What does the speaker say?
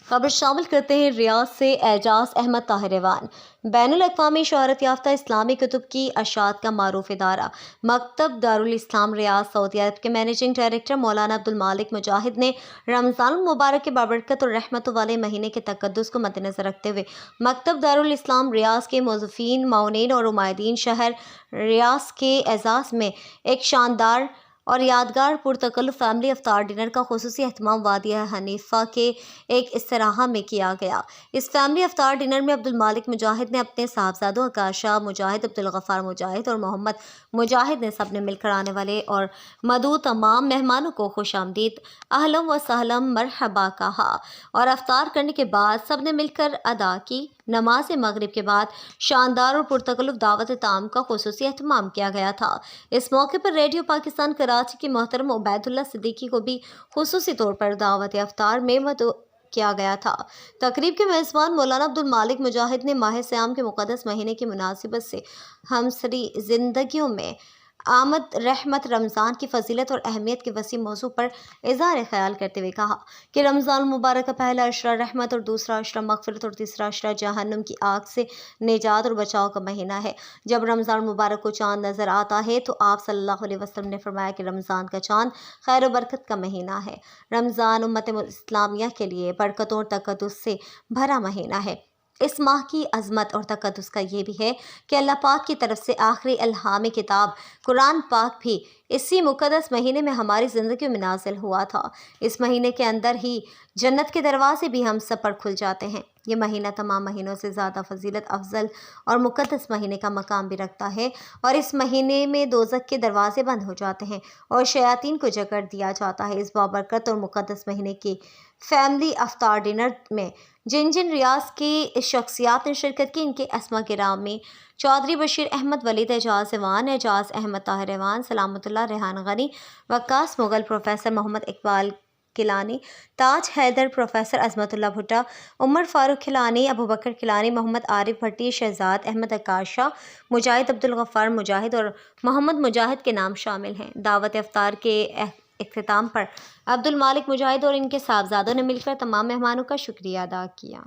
خبر شامل کرتے ہیں ریاض سے اعجاز احمد طاہر ایوان۔ بین الاقوامی شہرت یافتہ اسلامی کتب کی اشاعت کا معروف ادارہ مکتب دارالاسلام ریاض سعودی عرب کے منیجنگ ڈائریکٹر مولانا عبدالمالک مجاہد نے رمضان المبارک کے بابرکت اور رحمتوں والے مہینے کے تقدس کو مد نظر رکھتے ہوئے مکتب دارالاسلام ریاض کے موظفین، معاونین اور عمائدین شہر ریاض کے اعزاز میں ایک شاندار اور یادگار پرتکلف فیملی افطار ڈنر کا خصوصی اہتمام وادی حنیفہ کے ایک استراحہ میں کیا گیا۔ اس فیملی افطار ڈنر میں عبدالمالک مجاہد نے اپنے صاحبزادوں آکاشہ مجاہد، عبدالغفار مجاہد اور محمد مجاہد نے سب نے مل کر آنے والے اور مدعو تمام مہمانوں کو خوش آمدید، اہلا و سہلا، مرحبا کہا اور افطار کرنے کے بعد سب نے مل کر ادا کی۔ نماز مغرب کے بعد شاندار اور پرتکلف دعوت طعام کا خصوصی اہتمام کیا گیا تھا۔ اس موقع پر ریڈیو پاکستان کراچی کے محترم عبید اللہ صدیقی کو بھی خصوصی طور پر دعوت افطار میں مدعو کیا گیا تھا۔ تقریب کے میزبان مولانا عبدالمالک مجاہد نے ماہ سیام کے مقدس مہینے کی مناسبت سے ہمسری زندگیوں میں آمد رحمت رمضان کی فضیلت اور اہمیت کے وسیع موضوع پر اظہار خیال کرتے ہوئے کہا کہ رمضان المبارک کا پہلا عشرہ رحمت اور دوسرا عشرہ مغفرت اور تیسرا عشرہ جہنم کی آگ سے نجات اور بچاؤ کا مہینہ ہے۔ جب رمضان المبارک کو چاند نظر آتا ہے تو آپ صلی اللہ علیہ وسلم نے فرمایا کہ رمضان کا چاند خیر و برکت کا مہینہ ہے۔ رمضان امت اسلامیہ کے لیے برکتوں اور تقدس سے بھرا مہینہ ہے۔ اس ماہ کی عظمت اور تقدس کا یہ بھی ہے کہ اللہ پاک کی طرف سے آخری الہامی کتاب قرآن پاک بھی اسی مقدس مہینے میں ہماری زندگیوں میں نازل ہوا تھا۔ اس مہینے کے اندر ہی جنت کے دروازے بھی ہم سب پر کھل جاتے ہیں۔ یہ مہینہ تمام مہینوں سے زیادہ فضیلت افضل اور مقدس مہینے کا مقام بھی رکھتا ہے، اور اس مہینے میں دوزخ کے دروازے بند ہو جاتے ہیں اور شیاطین کو جکڑ دیا جاتا ہے۔ اس بابرکت اور مقدس مہینے کے فیملی افطار ڈنر میں جن ریاض کی شخصیات نے شرکت کی، ان کے اسماء گرامی چودھری بشیر احمد، ولید اعجاز ایوان، اعجاز احمد طاہر ایوان، سلامت اللہ ریحان غنی، وقاص مغل، پروفیسر محمد اقبال کیلانی، تاج حیدر، پروفیسر عظمت اللہ بھٹا، عمر فاروق کیلانی، ابوبکر کیلانی، محمد عارف بھٹی، شہزاد احمد آکاشہ مجاہد، عبدالغفار مجاہد اور محمد مجاہد کے نام شامل ہیں۔ دعوت افطار کے اختتام پر عبدالمالک مجاہد اور ان کے صاحبزادوں نے مل کر تمام مہمانوں کا شکریہ ادا کیا۔